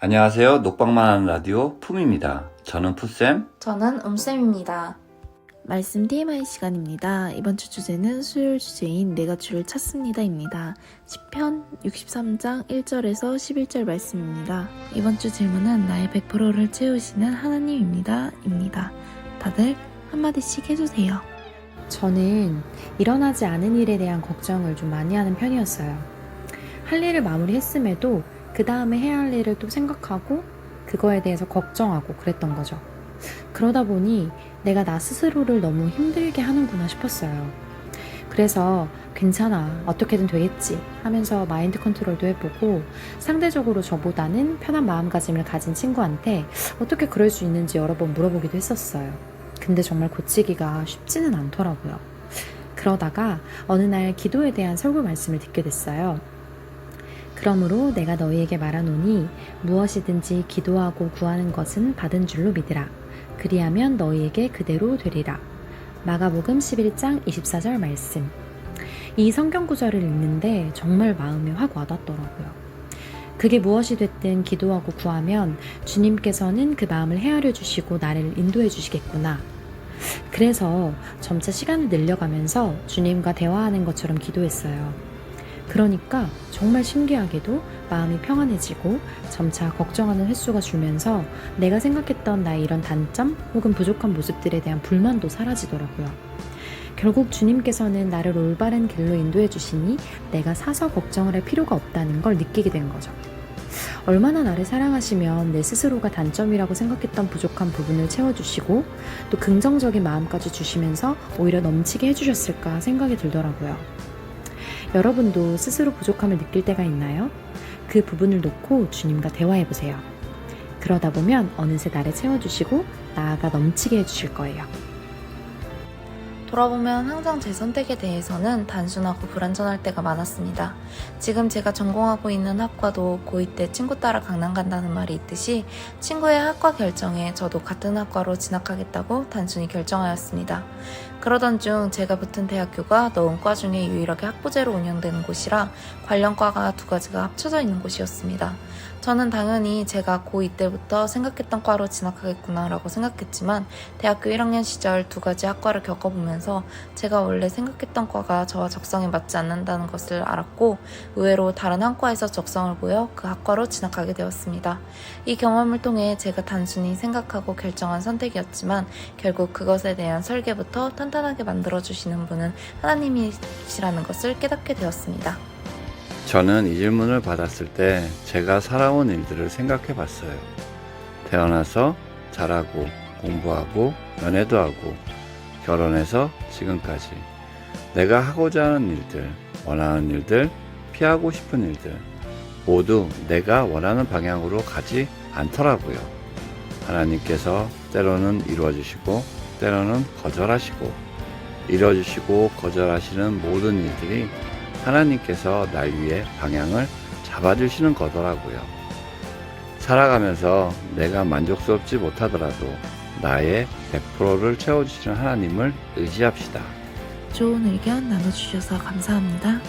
안녕하세요. 녹방만 하는 라디오 품입니다. 저는 푸쌤. 저는 음쌤입니다. 말씀 TMI 시간입니다. 이번 주 주제는 수요일 주제인 내가 주를 찾습니다입니다. 시편 63장 1절에서 11절 말씀입니다. 이번 주 질문은 나의 100%를 채우시는 하나님입니다. 입니다. 다들 한마디씩 해주세요. 저는 일어나지 않은 일에 대한 걱정을 좀 많이 하는 편이었어요. 할 일을 마무리했음에도 그 다음에 해야 할 일을 또 생각하고 그거에 대해서 걱정하고 그랬던 거죠. 그러다 보니 내가 나 스스로를 너무 힘들게 하는구나 싶었어요. 그래서 괜찮아, 어떻게든 되겠지 하면서 마인드 컨트롤도 해보고 상대적으로 저보다는 편한 마음가짐을 가진 친구한테 어떻게 그럴 수 있는지 여러 번 물어보기도 했었어요. 근데 정말 고치기가 쉽지는 않더라고요. 그러다가 어느 날 기도에 대한 설교 말씀을 듣게 됐어요. 그러므로 내가 너희에게 말하노니 무엇이든지 기도하고 구하는 것은 받은 줄로 믿으라. 그리하면 너희에게 그대로 되리라. 마가복음 11장 24절 말씀. 이 성경 구절을 읽는데 정말 마음에 확 와닿더라고요. 그게 무엇이 됐든 기도하고 구하면 주님께서는 그 마음을 헤아려 주시고 나를 인도해 주시겠구나. 그래서 점차 시간을 늘려가면서 주님과 대화하는 것처럼 기도했어요. 그러니까 정말 신기하게도 마음이 평안해지고 점차 걱정하는 횟수가 줄면서 내가 생각했던 나의 이런 단점 혹은 부족한 모습들에 대한 불만도 사라지더라고요. 결국 주님께서는 나를 올바른 길로 인도해 주시니 내가 사서 걱정을 할 필요가 없다는 걸 느끼게 된 거죠. 얼마나 나를 사랑하시면 내 스스로가 단점이라고 생각했던 부족한 부분을 채워주시고 또 긍정적인 마음까지 주시면서 오히려 넘치게 해주셨을까 생각이 들더라고요. 여러분도 스스로 부족함을 느낄 때가 있나요? 그 부분을 놓고 주님과 대화해보세요. 그러다 보면 어느새 나를 채워주시고 나아가 넘치게 해주실 거예요. 돌아보면 항상 제 선택에 대해서는 단순하고 불완전할 때가 많았습니다. 지금 제가 전공하고 있는 학과도 고2 때 친구 따라 강남 간다는 말이 있듯이 친구의 학과 결정에 저도 같은 학과로 진학하겠다고 단순히 결정하였습니다. 그러던 중 제가 붙은 대학교가 넣은 과 중에 유일하게 학부제로 운영되는 곳이라 관련 과가 두 가지가 합쳐져 있는 곳이었습니다. 저는 당연히 제가 고2 때부터 생각했던 과로 진학하겠구나 라고 생각했지만 대학교 1학년 시절 두 가지 학과를 겪어보면서 제가 원래 생각했던 과가 저와 적성에 맞지 않는다는 것을 알았고 의외로 다른 한 과에서 적성을 보여 그 학과로 진학하게 되었습니다. 이 경험을 통해 제가 단순히 생각하고 결정한 선택이었지만 결국 그것에 대한 설계부터 탄탄하게 만들어주시는 분은 하나님이시라는 것을 깨닫게 되었습니다. 저는 이 질문을 받았을 때 제가 살아온 일들을 생각해 봤어요. 태어나서 자라고 공부하고 연애도 하고 결혼해서 지금까지 내가 하고자 하는 일들, 원하는 일들, 피하고 싶은 일들 모두 내가 원하는 방향으로 가지 않더라고요. 하나님께서 때로는 이루어주시고 때로는 거절하시고 이루어주시고 거절하시는 모든 일들이 하나님께서 날 위해 방향을 잡아주시는 거더라고요. 살아가면서 내가 만족스럽지 못하더라도 나의 100%를 채워주시는 하나님을 의지합시다. 좋은 의견 나눠주셔서 감사합니다.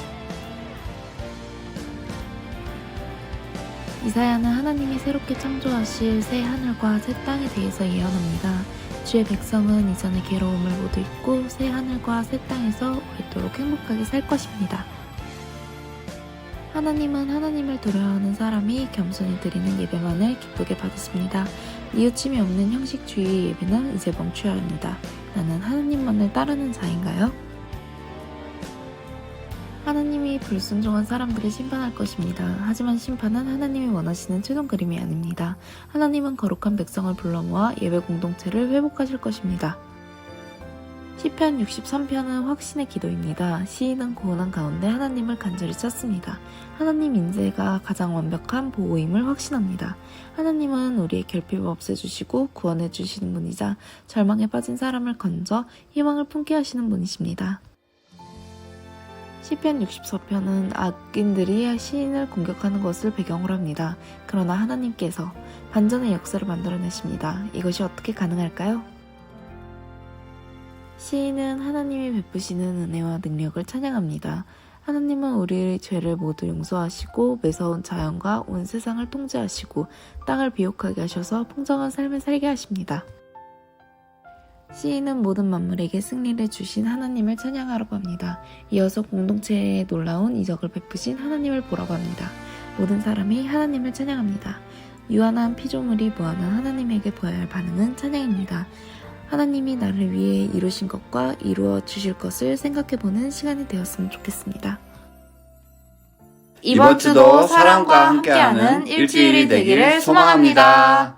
이사야는 하나님이 새롭게 창조하실 새 하늘과 새 땅에 대해서 예언합니다. 주의 백성은 이전의 괴로움을 모두 잊고 새 하늘과 새 땅에서 오랫도록 행복하게 살 것입니다. 하나님은 하나님을 두려워하는 사람이 겸손히 드리는 예배만을 기쁘게 받으십니다. 뉘우침이 없는 형식주의 예배는 이제 멈춰야 합니다. 나는 하나님만을 따르는 자인가요? 하나님이 불순종한 사람들을 심판할 것입니다. 하지만 심판은 하나님이 원하시는 최종 그림이 아닙니다. 하나님은 거룩한 백성을 불러 모아 예배 공동체를 회복하실 것입니다. 시편 63편은 확신의 기도입니다. 시인은 고난한 가운데 하나님을 간절히 찾습니다. 하나님 인재가 가장 완벽한 보호임을 확신합니다. 하나님은 우리의 결핍을 없애주시고 구원해 주시는 분이자 절망에 빠진 사람을 건져 희망을 품게 하시는 분이십니다. 시편 64편은 악인들이 시인을 공격하는 것을 배경으로 합니다. 그러나 하나님께서 반전의 역사를 만들어내십니다. 이것이 어떻게 가능할까요? 시인은 하나님이 베푸시는 은혜와 능력을 찬양합니다. 하나님은 우리의 죄를 모두 용서하시고 매서운 자연과 온 세상을 통제하시고 땅을 비옥하게 하셔서 풍성한 삶을 살게 하십니다. 시인은 모든 만물에게 승리를 주신 하나님을 찬양하라고 합니다. 이어서 공동체에 놀라운 이적을 베푸신 하나님을 보라고 합니다. 모든 사람이 하나님을 찬양합니다. 유한한 피조물이 무한한 하나님에게 보여야 할 반응은 찬양입니다. 하나님이 나를 위해 이루신 것과 이루어 주실 것을 생각해보는 시간이 되었으면 좋겠습니다. 이번 주도 사랑과 함께하는 일주일이 되기를 소망합니다.